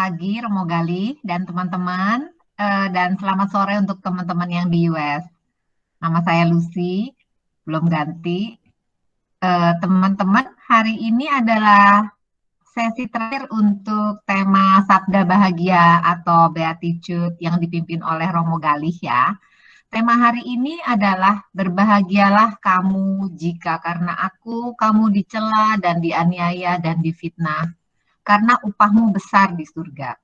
pagi Romo Gali dan teman-teman, dan selamat sore untuk teman-teman yang di US. Nama saya Lucy, belum ganti. Teman-teman, hari ini adalah sesi terakhir untuk tema Sabda Bahagia atau Beatitude yang dipimpin oleh Romo Galih ya. Tema hari ini adalah berbahagialah kamu jika karena aku kamu dicela dan dianiaya dan difitnah, karena upahmu besar di surga.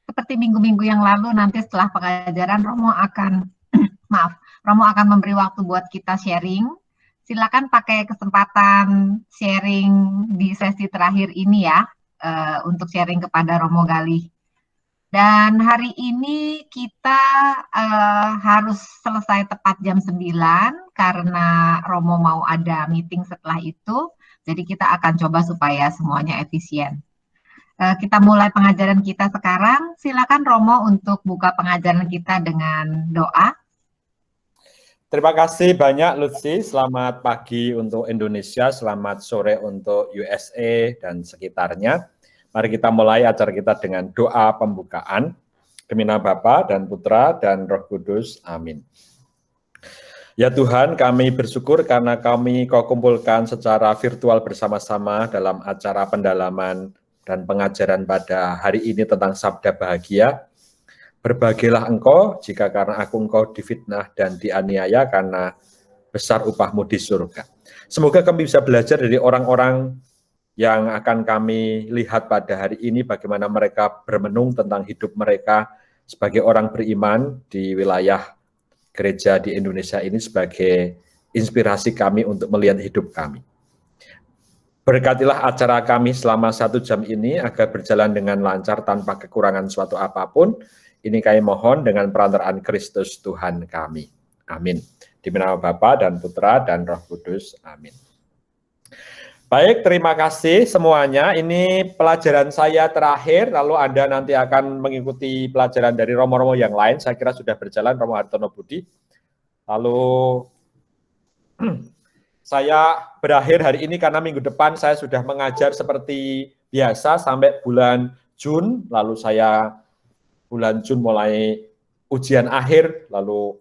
Seperti minggu-minggu yang lalu, nanti setelah pengajaran Romo akan Romo akan memberi waktu buat kita sharing. Silakan pakai kesempatan sharing di sesi terakhir ini ya, untuk sharing kepada Romo Galih. Dan hari ini kita harus selesai tepat jam 9 karena Romo mau ada meeting setelah itu. Jadi kita akan coba supaya semuanya efisien. Kita mulai pengajaran kita sekarang. Silakan Romo untuk buka pengajaran kita dengan doa. Terima kasih banyak Lucy, selamat pagi untuk Indonesia, selamat sore untuk USA dan sekitarnya. Mari kita mulai acara kita dengan doa pembukaan. Demi nama Bapa dan Putra dan Roh Kudus, amin. Ya Tuhan, kami bersyukur karena Kau kumpulkan secara virtual bersama-sama dalam acara pendalaman dan pengajaran pada hari ini tentang Sabda Bahagia. Berbahagialah engkau jika karena aku engkau difitnah dan dianiaya karena besar upahmu di surga. Semoga kami bisa belajar dari orang-orang yang akan kami lihat pada hari ini bagaimana mereka bermenung tentang hidup mereka sebagai orang beriman di wilayah gereja di Indonesia ini sebagai inspirasi kami untuk melihat hidup kami. Berkatilah acara kami selama 1 jam ini agar berjalan dengan lancar tanpa kekurangan suatu apapun. Ini kami mohon dengan perantaraan Kristus Tuhan kami. Amin. Di nama Bapa dan Putra dan Roh Kudus. Amin. Baik, terima kasih semuanya. Ini pelajaran saya terakhir, lalu Anda nanti akan mengikuti pelajaran dari Romo-Romo yang lain. Saya kira sudah berjalan Romo Hartono Budi. Lalu saya berakhir hari ini karena minggu depan saya sudah mengajar seperti biasa sampai bulan Jun, lalu saya bulan Jun mulai ujian akhir, lalu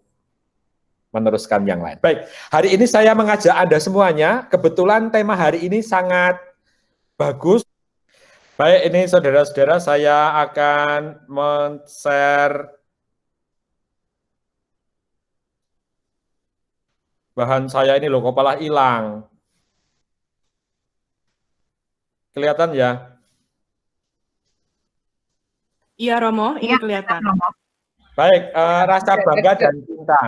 meneruskan yang lain. Baik, hari ini saya mengajak Anda semuanya, kebetulan tema hari ini sangat bagus. Baik, ini saudara-saudara, saya akan men-share bahan saya ini loh, kepala hilang. Kelihatan ya? Iya Romo, ini kelihatan. Baik, rasa bangga dan cinta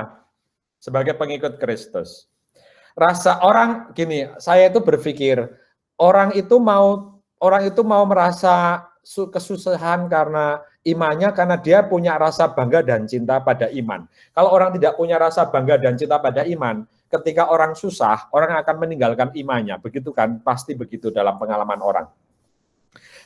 sebagai pengikut Kristus. Rasa orang gini, saya itu berpikir orang itu mau merasa kesusahan karena imannya karena dia punya rasa bangga dan cinta pada iman. Kalau orang tidak punya rasa bangga dan cinta pada iman, ketika orang susah, orang akan meninggalkan imannya. Begitu kan? Pasti begitu dalam pengalaman orang.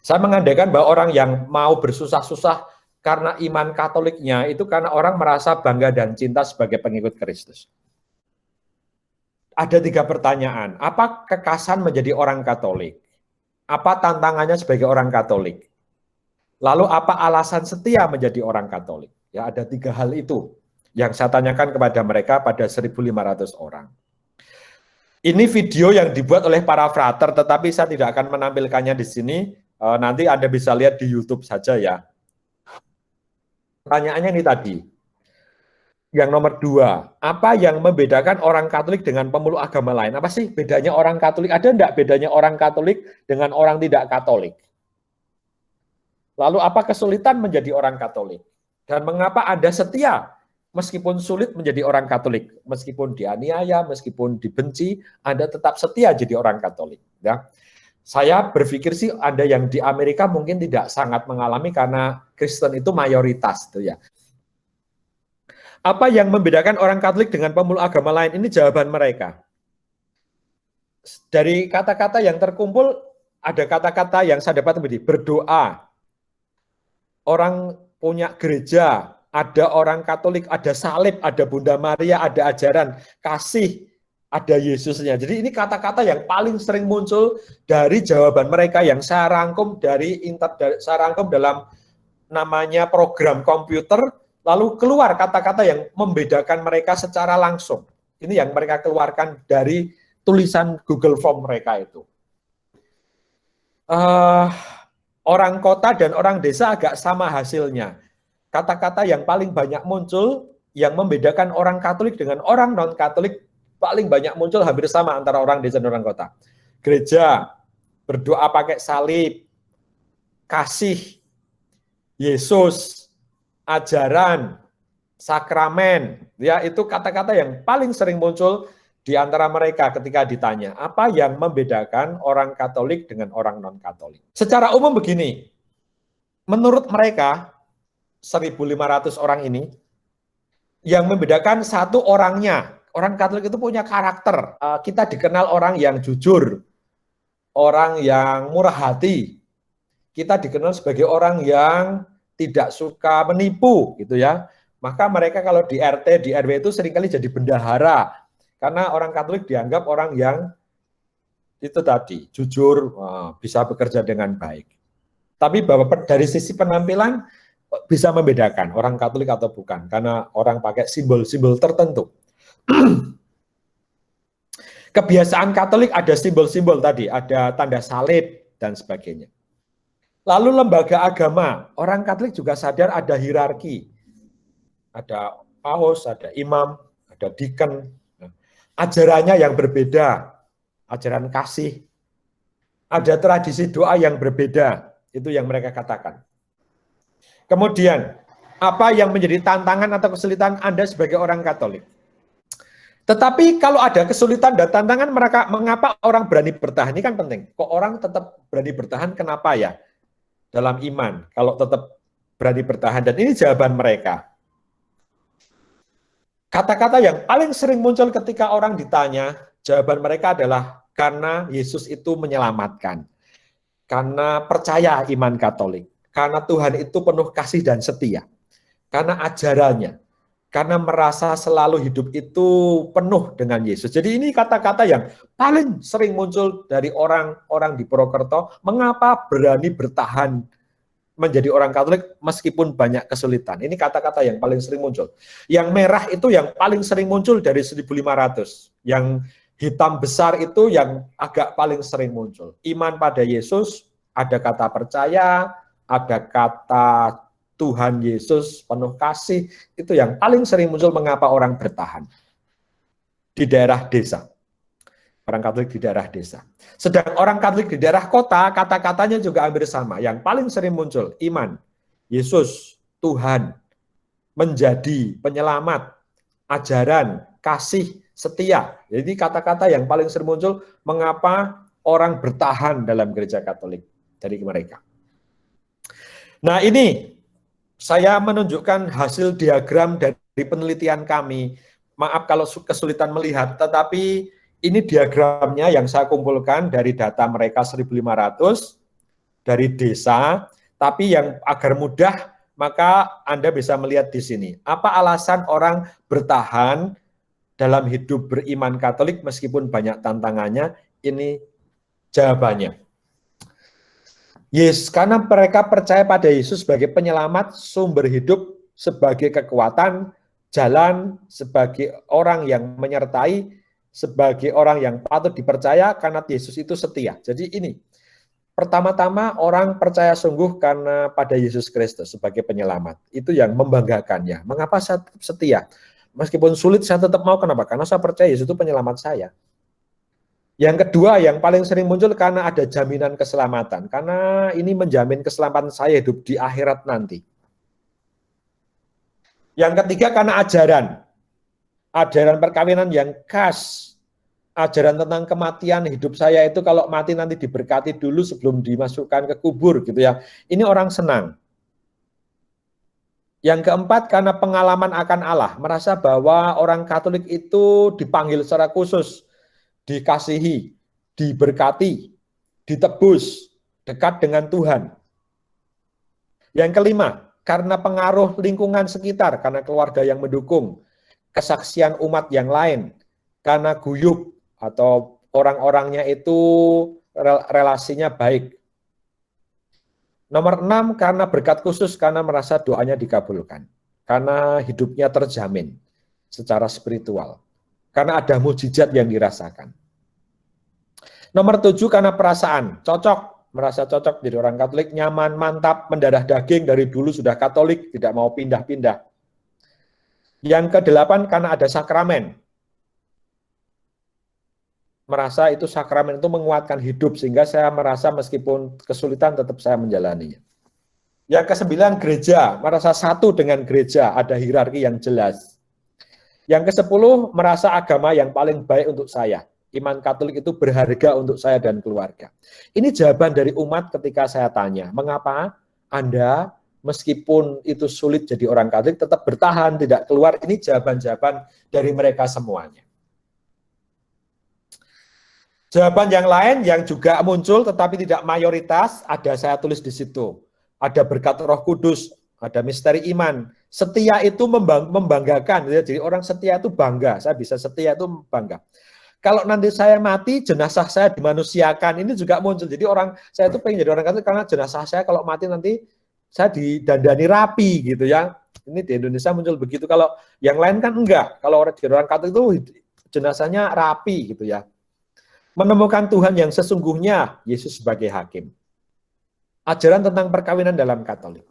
Saya mengandaikan bahwa orang yang mau bersusah-susah karena iman Katoliknya itu karena orang merasa bangga dan cinta sebagai pengikut Kristus. Ada 3 pertanyaan. Apa kekasan menjadi orang Katolik? Apa tantangannya sebagai orang Katolik? Lalu apa alasan setia menjadi orang Katolik? Ya, ada 3 hal itu yang saya tanyakan kepada mereka pada 1.500 orang. Ini video yang dibuat oleh para frater, tetapi saya tidak akan menampilkannya di sini. Nanti Anda bisa lihat di YouTube saja ya. Pertanyaannya ini tadi. Yang nomor 2, apa yang membedakan orang Katolik dengan pemeluk agama lain? Apa sih bedanya orang Katolik? Ada enggak bedanya orang Katolik dengan orang tidak Katolik? Lalu apa kesulitan menjadi orang Katolik? Dan mengapa Anda setia meskipun sulit menjadi orang Katolik? Meskipun dianiaya, meskipun dibenci, Anda tetap setia jadi orang Katolik. Ya. Saya berpikir sih Anda yang di Amerika mungkin tidak sangat mengalami karena Kristen itu mayoritas. Gitu ya. Apa yang membedakan orang Katolik dengan pemeluk agama lain? Ini jawaban mereka. Dari kata-kata yang terkumpul, ada kata-kata yang saya dapat begini, berdoa. Orang punya gereja, ada orang Katolik, ada salib, ada Bunda Maria, ada ajaran kasih, ada Yesusnya. Jadi ini kata-kata yang paling sering muncul dari jawaban mereka yang saya rangkum dalam namanya program komputer, lalu keluar kata-kata yang membedakan mereka secara langsung. Ini yang mereka keluarkan dari tulisan Google Form mereka itu. Orang kota dan orang desa agak sama hasilnya. Kata-kata yang paling banyak muncul yang membedakan orang Katolik dengan orang non-Katolik paling banyak muncul hampir sama antara orang desa dan orang kota. Gereja, berdoa pakai salib, kasih, Yesus, ajaran, sakramen, ya itu kata-kata yang paling sering muncul di antara mereka ketika ditanya, apa yang membedakan orang Katolik dengan orang non-Katolik? Secara umum begini, menurut mereka, 1.500 orang ini, yang membedakan satu orangnya. Orang Katolik itu punya karakter. Kita dikenal orang yang jujur, orang yang murah hati. Kita dikenal sebagai orang yang tidak suka menipu, gitu ya. Maka mereka kalau di RT, di RW itu seringkali jadi bendahara. Karena orang Katolik dianggap orang yang itu tadi, jujur, bisa bekerja dengan baik. Tapi bahwa dari sisi penampilan bisa membedakan orang Katolik atau bukan, karena orang pakai simbol-simbol tertentu. Kebiasaan Katolik ada simbol-simbol tadi, ada tanda salib dan sebagainya. Lalu lembaga agama, orang Katolik juga sadar ada hierarki. Ada paus, ada imam, ada deacon. Ajarannya yang berbeda, ajaran kasih. Ada tradisi doa yang berbeda, itu yang mereka katakan. Kemudian, apa yang menjadi tantangan atau kesulitan Anda sebagai orang Katolik? Tetapi kalau ada kesulitan dan tantangan mereka, mengapa orang berani bertahan? Ini kan penting. Kok orang tetap berani bertahan, kenapa ya? Dalam iman, kalau tetap berani bertahan. Dan ini jawaban mereka. Kata-kata yang paling sering muncul ketika orang ditanya, jawaban mereka adalah karena Yesus itu menyelamatkan. Karena percaya iman Katolik. Karena Tuhan itu penuh kasih dan setia. Karena ajarannya. Karena merasa selalu hidup itu penuh dengan Yesus. Jadi ini kata-kata yang paling sering muncul dari orang-orang di Purwokerto. Mengapa berani bertahan menjadi orang Katolik meskipun banyak kesulitan. Ini kata-kata yang paling sering muncul. Yang merah itu yang paling sering muncul dari 1.500. Yang hitam besar itu yang agak paling sering muncul. Iman pada Yesus, ada kata percaya, ada kata Tuhan Yesus penuh kasih, itu yang paling sering muncul mengapa orang bertahan di daerah desa. Orang Katolik di daerah desa. Sedang orang Katolik di daerah kota, kata-katanya juga hampir sama. Yang paling sering muncul, iman, Yesus, Tuhan, menjadi penyelamat, ajaran, kasih, setia. Jadi kata-kata yang paling sering muncul, mengapa orang bertahan dalam gereja Katolik dari mereka. Nah ini, saya menunjukkan hasil diagram dari penelitian kami. Maaf kalau kesulitan melihat, tetapi ini diagramnya yang saya kumpulkan dari data mereka 1.500 dari desa, tapi yang agar mudah maka Anda bisa melihat di sini. Apa alasan orang bertahan dalam hidup beriman Katolik meskipun banyak tantangannya? Ini jawabannya. Yes, karena mereka percaya pada Yesus sebagai penyelamat, sumber hidup, sebagai kekuatan, jalan, sebagai orang yang menyertai, sebagai orang yang patut dipercaya karena Yesus itu setia. Jadi ini, pertama-tama orang percaya sungguh karena pada Yesus Kristus sebagai penyelamat. Itu yang membanggakannya. Mengapa saya tetap setia? Meskipun sulit saya tetap mau, kenapa? Karena saya percaya Yesus itu penyelamat saya. Yang kedua, yang paling sering muncul karena ada jaminan keselamatan. Karena ini menjamin keselamatan saya hidup di akhirat nanti. Yang ketiga karena ajaran. Ajaran perkawinan yang khas, ajaran tentang kematian, hidup saya itu kalau mati nanti diberkati dulu sebelum dimasukkan ke kubur gitu ya. Ini orang senang. Yang keempat karena pengalaman akan Allah, merasa bahwa orang Katolik itu dipanggil secara khusus, dikasihi, diberkati, ditebus, dekat dengan Tuhan. Yang kelima, karena pengaruh lingkungan sekitar, karena keluarga yang mendukung, kesaksian umat yang lain, karena guyup atau orang-orangnya itu relasinya baik. Nomor 6, karena berkat khusus, karena merasa doanya dikabulkan. Karena hidupnya terjamin secara spiritual. Karena ada mujizat yang dirasakan. Nomor 7, karena perasaan, cocok, merasa cocok jadi orang Katolik, nyaman, mantap, mendarah daging, dari dulu sudah Katolik, tidak mau pindah-pindah. Yang ke-8, karena ada sakramen. Merasa itu sakramen itu menguatkan hidup, sehingga saya merasa meskipun kesulitan tetap saya menjalaninya. Yang ke-9, gereja, merasa satu dengan gereja, ada hierarki yang jelas. Yang ke-10, merasa agama yang paling baik untuk saya. Iman Katolik itu berharga untuk saya dan keluarga. Ini jawaban dari umat ketika saya tanya, mengapa Anda meskipun itu sulit jadi orang Katolik tetap bertahan, tidak keluar? Ini jawaban-jawaban dari mereka semuanya. Jawaban yang lain yang juga muncul tetapi tidak mayoritas, ada saya tulis di situ. Ada berkat Roh Kudus, ada misteri iman. Setia itu membanggakan, ya. Jadi orang setia itu bangga, saya bisa setia itu bangga. Kalau nanti saya mati, jenazah saya dimanusiakan, ini juga muncul. Jadi saya itu pengen jadi orang Katolik karena jenazah saya kalau mati nanti saya didandani rapi gitu ya. Ini di Indonesia muncul begitu. Kalau yang lain kan enggak. Kalau orang Katolik itu jenazahnya rapi gitu ya. Menemukan Tuhan yang sesungguhnya, Yesus sebagai hakim. Ajaran tentang perkawinan dalam Katolik.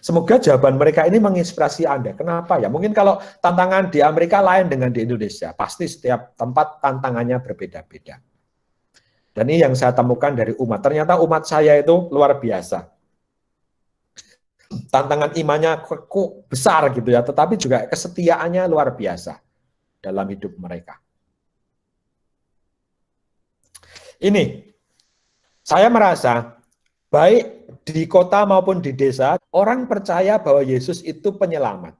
Semoga jawaban mereka ini menginspirasi Anda. Kenapa ya? Mungkin kalau tantangan di Amerika lain dengan di Indonesia. Pasti setiap tempat tantangannya berbeda-beda. Dan ini yang saya temukan dari umat. Ternyata umat saya itu luar biasa. Tantangan imannya besar gitu ya. Tetapi juga kesetiaannya luar biasa dalam hidup mereka. Ini, saya merasa baik di kota maupun di desa, orang percaya bahwa Yesus itu penyelamat.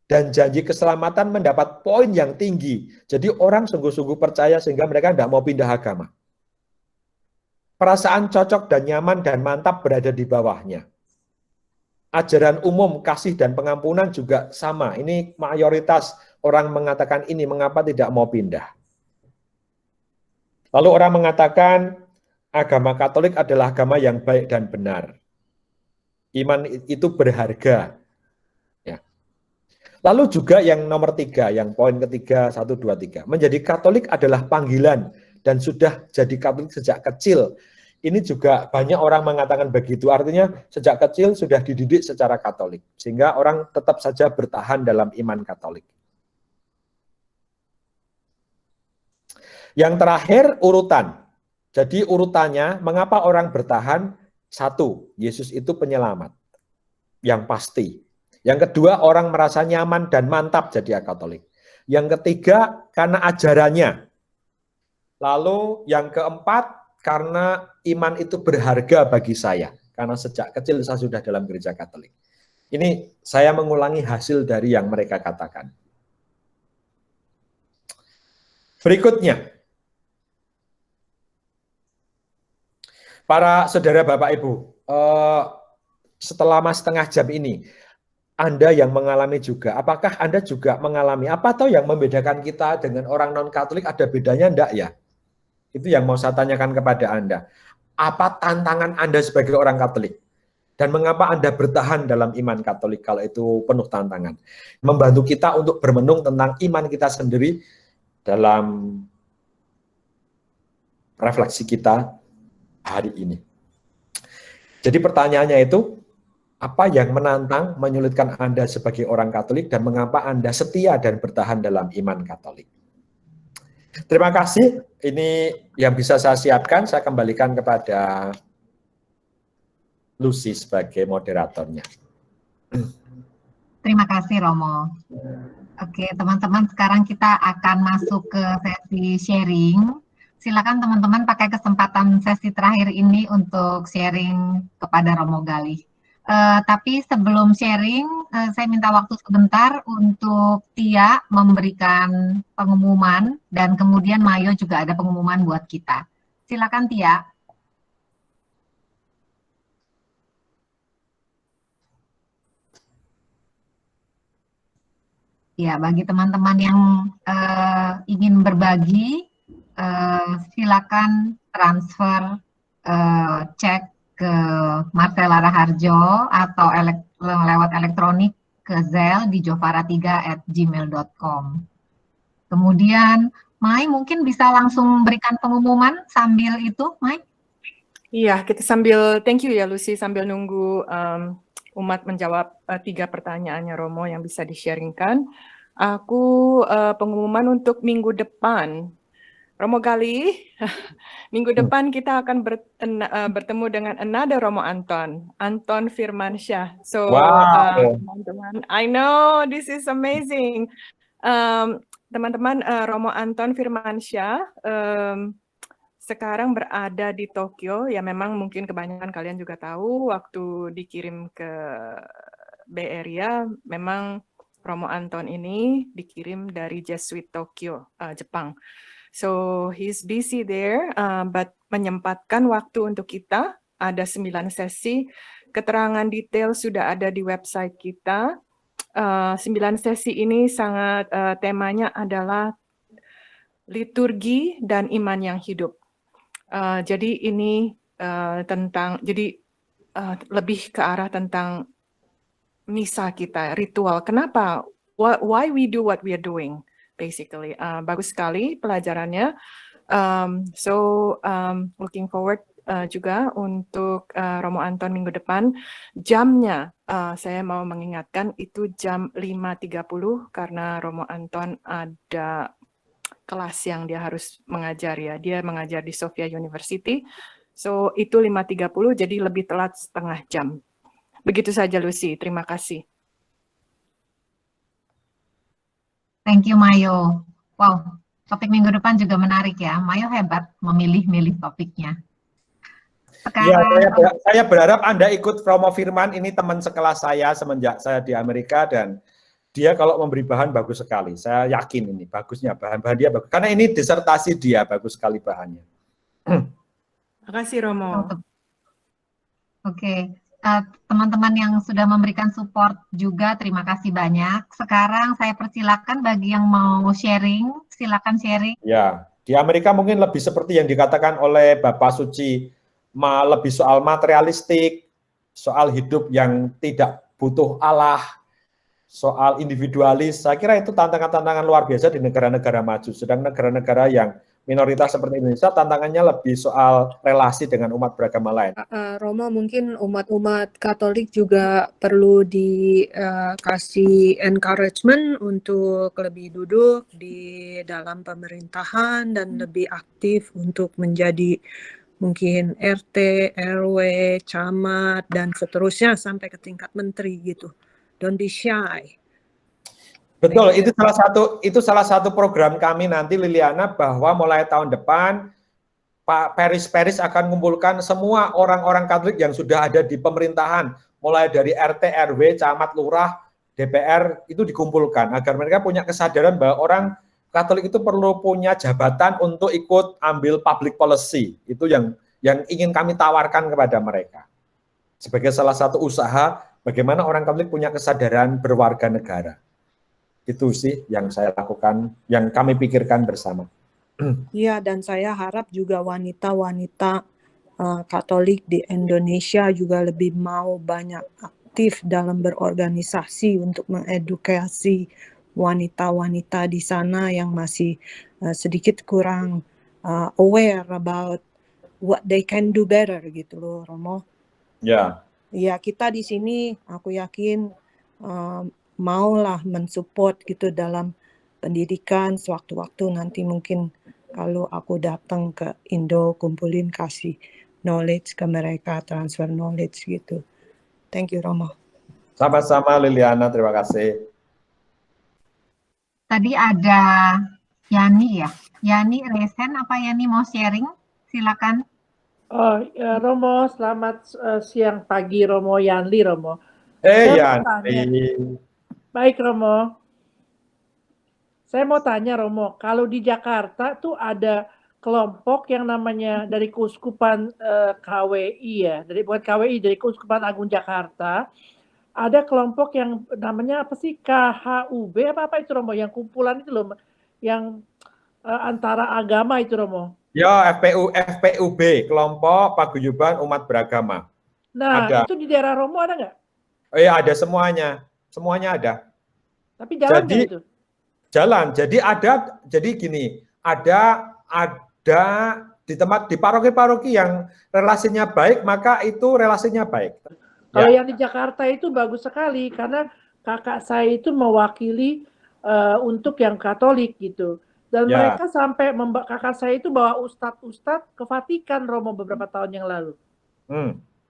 Dan janji keselamatan mendapat poin yang tinggi. Jadi orang sungguh-sungguh percaya sehingga mereka tidak mau pindah agama. Perasaan cocok dan nyaman dan mantap berada di bawahnya. Ajaran umum kasih dan pengampunan juga sama. Ini mayoritas orang mengatakan ini, mengapa tidak mau pindah. Lalu orang mengatakan agama Katolik adalah agama yang baik dan benar. Iman itu berharga. Ya. Lalu juga yang nomor 3, yang poin ketiga, 1, 2, 3. Menjadi Katolik adalah panggilan dan sudah jadi Katolik sejak kecil. Ini juga banyak orang mengatakan begitu. Artinya sejak kecil sudah dididik secara Katolik. Sehingga orang tetap saja bertahan dalam iman Katolik. Yang terakhir, urutan. Jadi urutannya, mengapa orang bertahan? 1, Yesus itu penyelamat. Yang pasti. Yang kedua, orang merasa nyaman dan mantap jadi Katolik. Yang ketiga, karena ajarannya. Lalu yang keempat, karena iman itu berharga bagi saya. Karena sejak kecil saya sudah dalam gereja Katolik. Ini saya mengulangi hasil dari yang mereka katakan. Berikutnya, para saudara Bapak Ibu, setelah setengah jam ini, Anda yang mengalami juga, apakah Anda juga mengalami, apa atau yang membedakan kita dengan orang non-Katolik ada bedanya enggak ya? Itu yang mau saya tanyakan kepada Anda. Apa tantangan Anda sebagai orang Katolik? Dan mengapa Anda bertahan dalam iman Katolik kalau itu penuh tantangan? Membantu kita untuk bermenung tentang iman kita sendiri dalam refleksi kita hari ini. Jadi pertanyaannya itu, apa yang menantang, menyulitkan Anda sebagai orang Katolik dan mengapa Anda setia dan bertahan dalam iman Katolik? Terima kasih, ini yang bisa saya siapkan, saya kembalikan kepada Lucy sebagai moderatornya. Terima kasih Romo. Oke, teman-teman, sekarang kita akan masuk ke sesi sharing. Silakan teman-teman pakai kesempatan sesi terakhir ini untuk sharing kepada Romo Galih. Tapi sebelum sharing, saya minta waktu sebentar untuk Tia memberikan pengumuman dan kemudian Mayo juga ada pengumuman buat kita. Silakan Tia. Ya, bagi teman-teman yang ingin berbagi, silakan transfer cek ke Marcella Raharjo atau lewat elektronik ke Zelle di jovara3@gmail.com. Kemudian, Mai mungkin bisa langsung berikan pengumuman sambil itu, Mai? Iya, kita sambil, thank you ya Lucy, sambil nunggu umat menjawab 3 pertanyaannya Romo yang bisa di-sharingkan. Aku pengumuman untuk minggu depan. Romo Gali, minggu depan kita akan bertemu dengan another Romo Anton Firmansyah. So, Wow. teman-teman, I know this is amazing. Teman-teman, Romo Anton Firmansyah sekarang berada di Tokyo. Ya memang mungkin kebanyakan kalian juga tahu waktu dikirim ke Bay Area, memang Romo Anton ini dikirim dari Jesuit Tokyo, Jepang. So he's busy there, but menyempatkan waktu untuk kita. Ada 9 sesi. Keterangan detail sudah ada di website kita. 9 sesi ini sangat temanya adalah liturgi dan iman yang hidup. Jadi ini lebih ke arah tentang misa kita, ritual. Kenapa? Why we do what we are doing, basically. Bagus sekali pelajarannya. Looking forward juga untuk Romo Anton minggu depan. Jamnya saya mau mengingatkan itu jam 5.30 karena Romo Anton ada kelas yang dia harus mengajar ya. Dia mengajar di Sofia University. So itu 5.30 jadi lebih telat setengah jam. Begitu saja Lucy, terima kasih. Thank you, Mayo. Wow, topik minggu depan juga menarik ya. Mayo hebat memilih-milih topiknya. Ya, Sekarang, saya berharap Anda ikut Romo Firman, ini teman sekelas saya semenjak saya di Amerika, dan dia kalau memberi bahan bagus sekali. Saya yakin ini bagusnya, bahan-bahan dia bagus. Karena ini disertasi dia, bagus sekali bahannya. Terima kasih Romo. Oke. Teman-teman yang sudah memberikan support juga, terima kasih banyak. Sekarang saya persilakan bagi yang mau sharing, silakan sharing. Ya, di Amerika mungkin lebih seperti yang dikatakan oleh Bapak Suci, lebih soal materialistik, soal hidup yang tidak butuh Allah, soal individualis. Saya kira itu tantangan-tantangan luar biasa di negara-negara maju. Sedang negara-negara yang minoritas seperti Indonesia, tantangannya lebih soal relasi dengan umat beragama lain. Romo, mungkin umat-umat Katolik juga perlu dikasih encouragement untuk lebih duduk di dalam pemerintahan dan lebih aktif untuk menjadi mungkin RT, RW, camat, dan seterusnya sampai ke tingkat menteri gitu. Don't be shy. Betul, itu salah satu program kami nanti Liliana, bahwa mulai tahun depan Pak Peris akan mengumpulkan semua orang-orang Katolik yang sudah ada di pemerintahan, mulai dari RT, RW, camat, lurah, DPR, itu dikumpulkan agar mereka punya kesadaran bahwa orang Katolik itu perlu punya jabatan untuk ikut ambil public policy. Itu yang ingin kami tawarkan kepada mereka. Sebagai salah satu usaha bagaimana orang Katolik punya kesadaran berwarga negara. Itu sih yang saya lakukan, yang kami pikirkan bersama. Iya, dan saya harap juga wanita-wanita Katolik di Indonesia juga lebih mau banyak aktif dalam berorganisasi untuk mengedukasi wanita-wanita di sana yang masih sedikit kurang aware about what they can do better gitu loh, Romo. Ya. Ya, kita di sini aku yakin maulah mensupport gitu dalam pendidikan sewaktu-waktu nanti mungkin kalau aku datang ke Indo kumpulin kasih knowledge ke mereka, transfer knowledge gitu. Thank you Romo. Sama-sama Liliana, terima kasih. Tadi ada Yani ya. Yani Resen, apa Yani mau sharing? Silakan. Oh, ya, Romo, selamat siang, pagi Romo, Yanli Romo. Yani. Baik Romo. Saya mau tanya Romo, kalau di Jakarta tuh ada kelompok yang namanya dari Keuskupan KWI ya, bukan KWI, dari Keuskupan Agung Jakarta. ada kelompok yang namanya apa sih, KHUB apa itu Romo, yang kumpulan itu loh, yang antara agama itu Romo. Ya, FPUB, Kelompok Paguyuban Umat Beragama. Nah, Ada. itu di daerah Romo ada nggak? Oh iya, ada semuanya. Semuanya ada. Tapi jalan nggak itu? Jalan. Jadi gini, ada di paroki-paroki yang relasinya baik, maka itu relasinya baik. Kalau yang di Jakarta itu bagus sekali, karena kakak saya itu mewakili untuk yang Katolik gitu. Dan mereka sampai kakak saya itu bawa ustadz-ustadz ke Vatikan, Romo, beberapa tahun yang lalu.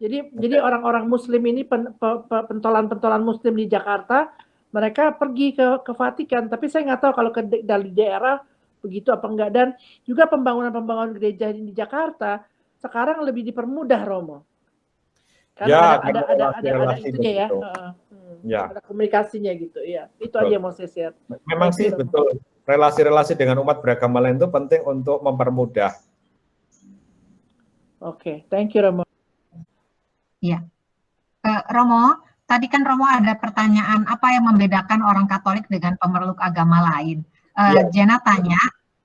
Jadi orang-orang Muslim ini, pentolan-pentolan Muslim di Jakarta, mereka pergi ke Vatikan. Tapi saya nggak tahu kalau dari daerah begitu apa enggak. Dan juga pembangunan gereja di Jakarta sekarang lebih dipermudah, Romo. Karena ada itunya ya, ada komunikasinya gitu ya. Itu betul. Aja yang mau saya share. Memang sih betul, relasi-relasi dengan umat beragama lain itu penting untuk mempermudah. Oke, thank you Romo. Iya, Romo, tadi kan Romo ada pertanyaan apa yang membedakan orang Katolik dengan pemeluk agama lain. Jena tanya,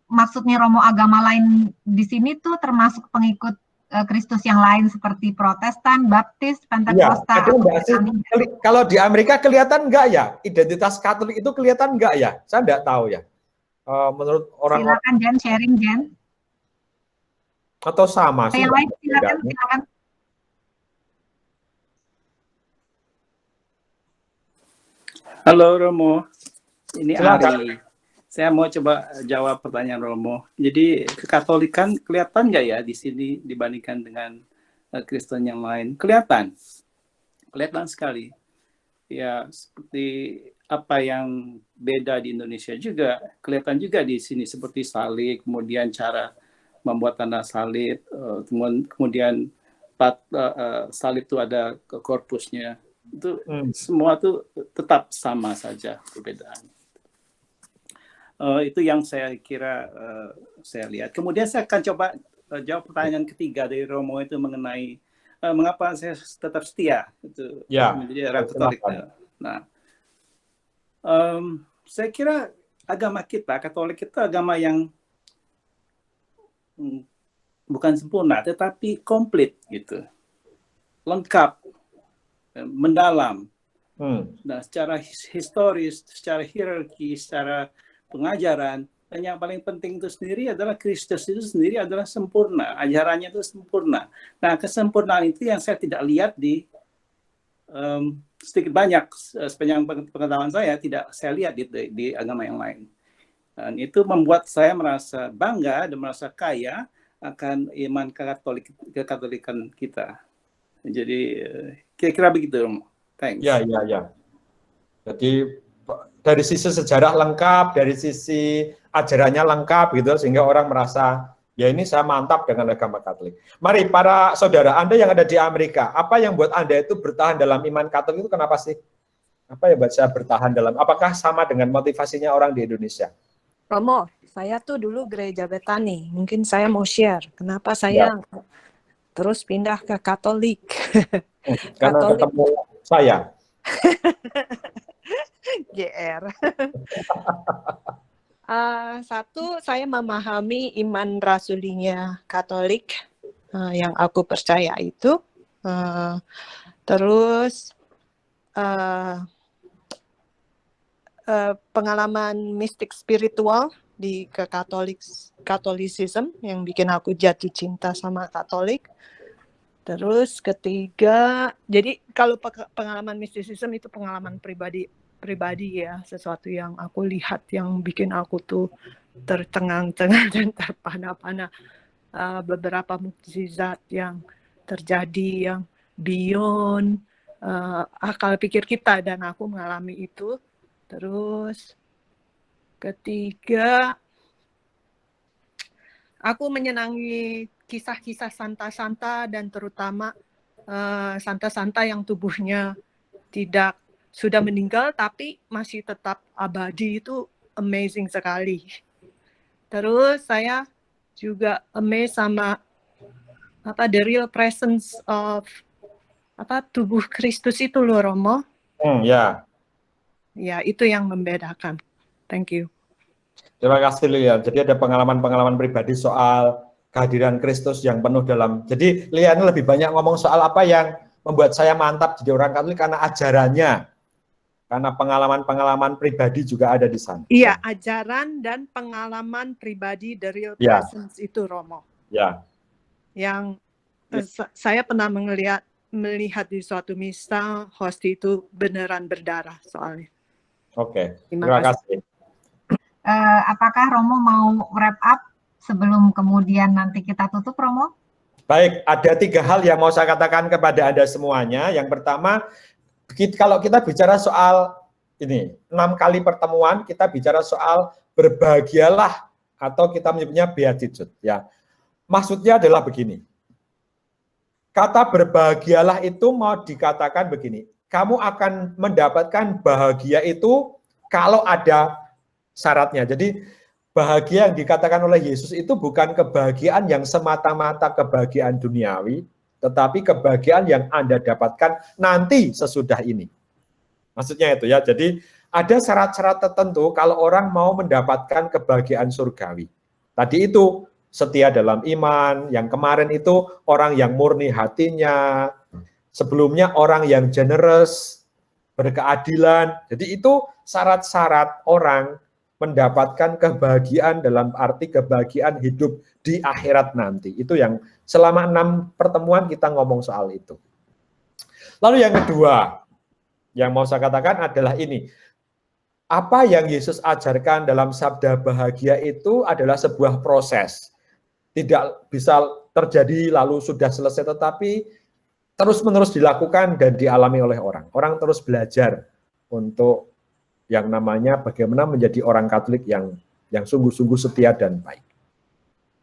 maksudnya Romo agama lain di sini tuh termasuk pengikut Kristus yang lain seperti Protestan, Baptis, Pentakosta. Ya, kalau di Amerika kelihatan enggak ya? Identitas Katolik itu kelihatan enggak ya? Saya enggak tahu ya. Menurut orang. Silakan Jen, sharing Jen. Atau sama sih? Yang lain silakan. Halo Romo, ini Ari. Saya mau coba jawab pertanyaan Romo. Jadi kekatolikan kelihatan nggak ya di sini dibandingkan dengan Kristen yang lain? Kelihatan sekali. Ya seperti apa yang beda di Indonesia juga kelihatan juga di sini, seperti salib, kemudian cara membuat tanda salib, kemudian salib itu ada korpusnya. Itu semua tuh tetap sama saja perbedaan. Itu yang saya kira saya lihat. Kemudian saya akan coba jawab pertanyaan ketiga dari Romo itu mengenai mengapa saya tetap setia itu menjadi orang Katolik. Nah, saya kira agama kita Katolik itu agama yang bukan sempurna, tetapi komplit gitu, lengkap, mendalam. Nah, secara historis, secara hierarki, secara pengajaran, dan yang paling penting itu sendiri adalah Kristus itu sendiri adalah sempurna, ajarannya itu sempurna. Nah, kesempurnaan itu yang saya tidak lihat di sedikit banyak sepanjang pengetahuan saya tidak saya lihat di agama yang lain. Dan itu membuat saya merasa bangga dan merasa kaya akan iman kekatolikan kita. Jadi kira-kira begitu, Romo. Thanks. Ya. Jadi dari sisi sejarah lengkap, dari sisi ajarannya lengkap gitu, sehingga orang merasa ya ini saya mantap dengan agama Katolik. Mari para saudara Anda yang ada di Amerika, apa yang buat Anda itu bertahan dalam iman Katolik itu kenapa sih? Apa yang buat saya bertahan dalam? Apakah sama dengan motivasinya orang di Indonesia? Romo, saya tuh dulu gereja Betani. Mungkin saya mau share kenapa saya terus pindah ke Katolik. Karena ketemu saya. GR. Satu, saya memahami iman rasulinya Katolik yang aku percaya itu. Terus pengalaman mistik spiritual di Katolisisme yang bikin aku jatuh cinta sama Katolik. Terus ketiga, jadi kalau pengalaman mistisisme itu pengalaman pribadi ya, sesuatu yang aku lihat yang bikin aku tuh tercengang-cengang dan terpana-pana. Beberapa mukjizat yang terjadi yang beyond akal pikir kita, dan aku mengalami itu. Terus ketiga, aku menyenangi kisah-kisah santa-santa, dan terutama santa-santa yang tubuhnya tidak sudah meninggal tapi masih tetap abadi, itu amazing sekali. Terus saya juga amazed sama the real presence of tubuh Kristus itu loh, Romo. Ya. Ya, itu yang membedakan. Thank you. Terima kasih Lilian. Jadi ada pengalaman-pengalaman pribadi soal kehadiran Kristus yang penuh dalam. Jadi Lilian lebih banyak ngomong soal apa yang membuat saya mantap jadi orang Katolik karena ajarannya. Karena pengalaman-pengalaman pribadi juga ada di sana. Iya, ajaran dan pengalaman pribadi the real presence itu, Romo. Ya. Yang saya pernah melihat di suatu misa, host itu beneran berdarah soalnya. Oke, terima kasih. Apakah Romo mau wrap up sebelum kemudian nanti kita tutup, Romo? Baik, ada 3 hal yang mau saya katakan kepada Anda semuanya. Yang pertama, kalau kita bicara soal ini 6 kali pertemuan, kita bicara soal berbahagialah atau kita menyebutnya beatitude. Ya, maksudnya adalah begini. Kata berbahagialah itu mau dikatakan begini. Kamu akan mendapatkan bahagia itu kalau ada syaratnya. Jadi bahagia yang dikatakan oleh Yesus itu bukan kebahagiaan yang semata-mata kebahagiaan duniawi, tetapi kebahagiaan yang Anda dapatkan nanti sesudah ini. Maksudnya itu ya, jadi ada syarat-syarat tertentu kalau orang mau mendapatkan kebahagiaan surgawi. Tadi itu setia dalam iman, yang kemarin itu orang yang murni hatinya, sebelumnya orang yang generous, berkeadilan. Jadi itu syarat-syarat orang mendapatkan kebahagiaan dalam arti kebahagiaan hidup di akhirat nanti. Itu yang selama 6 pertemuan kita ngomong soal itu. Lalu yang kedua, yang mau saya katakan adalah ini. Apa yang Yesus ajarkan dalam sabda bahagia itu adalah sebuah proses. Tidak bisa terjadi lalu sudah selesai, tetapi terus-menerus dilakukan dan dialami oleh orang. Orang terus belajar untuk yang namanya bagaimana menjadi orang Katolik yang sungguh-sungguh setia dan baik.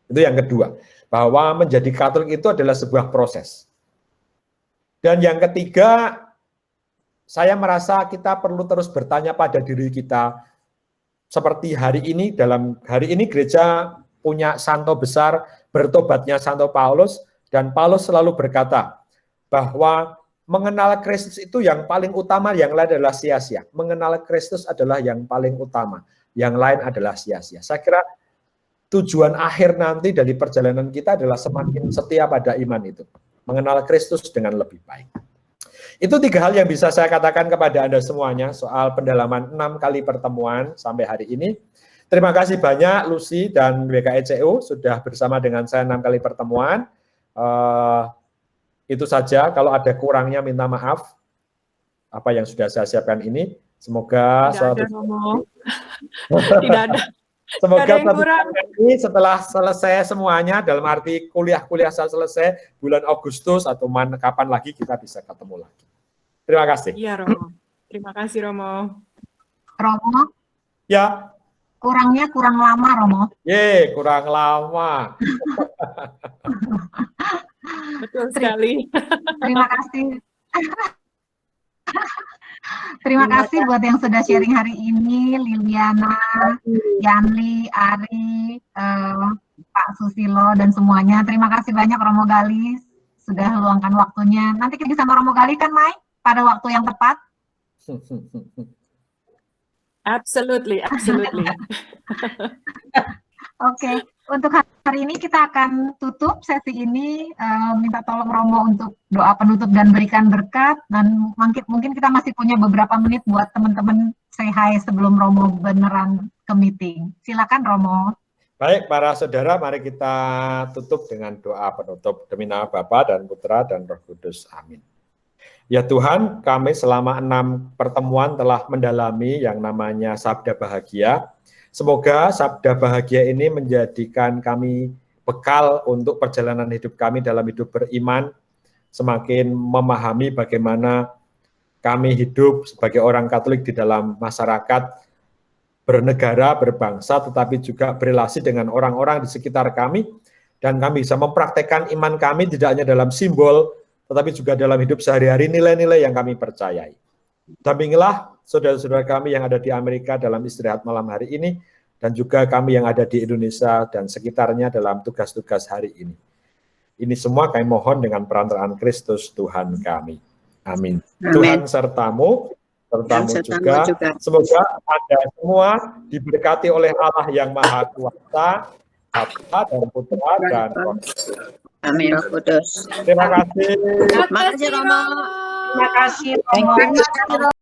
Itu yang kedua, bahwa menjadi Katolik itu adalah sebuah proses. Dan yang ketiga, saya merasa kita perlu terus bertanya pada diri kita, seperti hari ini, dalam hari ini gereja punya santo besar, bertobatnya Santo Paulus, dan Paulus selalu berkata bahwa mengenal Kristus itu yang paling utama, yang lain adalah sia-sia. Mengenal Kristus adalah yang paling utama, yang lain adalah sia-sia. Saya kira tujuan akhir nanti dari perjalanan kita adalah semakin setia pada iman itu. Mengenal Kristus dengan lebih baik. Itu 3 hal yang bisa saya katakan kepada Anda semuanya soal pendalaman 6 kali pertemuan sampai hari ini. Terima kasih banyak Lucy dan WKECU sudah bersama dengan saya 6 kali pertemuan. Itu saja, kalau ada kurangnya minta maaf apa yang sudah saya siapkan ini. Semoga tidak ada. Semoga ini setelah selesai semuanya, dalam arti kuliah-kuliah saya selesai bulan Agustus atau kapan lagi kita bisa ketemu lagi. Terima kasih. Iya Romo. Terima kasih Romo. Romo? Ya. Kurangnya kurang lama Romo. Kurang lama. Betul sekali. Terima kasih. Terima kasih buat yang sudah sharing hari ini, Liliana, Yanli, Ari, Pak Susilo, dan semuanya. Terima kasih banyak Romo Gali sudah luangkan waktunya. Nanti kita sama Romo Gali kan, Mai? Pada waktu yang tepat? Absolutely. Oke. Untuk hari ini kita akan tutup sesi ini, minta tolong Romo untuk doa penutup dan berikan berkat, dan mungkin kita masih punya beberapa menit buat teman-teman say hi sebelum Romo beneran ke meeting. Silakan Romo. Baik, para saudara, mari kita tutup dengan doa penutup demi nama Bapa dan Putra dan Roh Kudus. Amin. Ya Tuhan, kami selama 6 pertemuan telah mendalami yang namanya sabda bahagia. Semoga sabda bahagia ini menjadikan kami bekal untuk perjalanan hidup kami dalam hidup beriman, semakin memahami bagaimana kami hidup sebagai orang Katolik di dalam masyarakat, bernegara, berbangsa, tetapi juga berelasi dengan orang-orang di sekitar kami, dan kami bisa mempraktekkan iman kami tidak hanya dalam simbol, tetapi juga dalam hidup sehari-hari, nilai-nilai yang kami percayai. Dampingilah saudara-saudara kami yang ada di Amerika dalam istirahat malam hari ini, dan juga kami yang ada di Indonesia dan sekitarnya dalam tugas-tugas hari ini. Ini semua kami mohon dengan perantaraan Kristus Tuhan kami. Amin. Tuhan sertamu, sertamu juga. Semoga Anda semua diberkati oleh Allah yang Maha Kuasa, Bapa dan Putra dan Roh Kudus. Amin, Roh Kudus. Terima kasih. Makasih Romo. Terima kasih.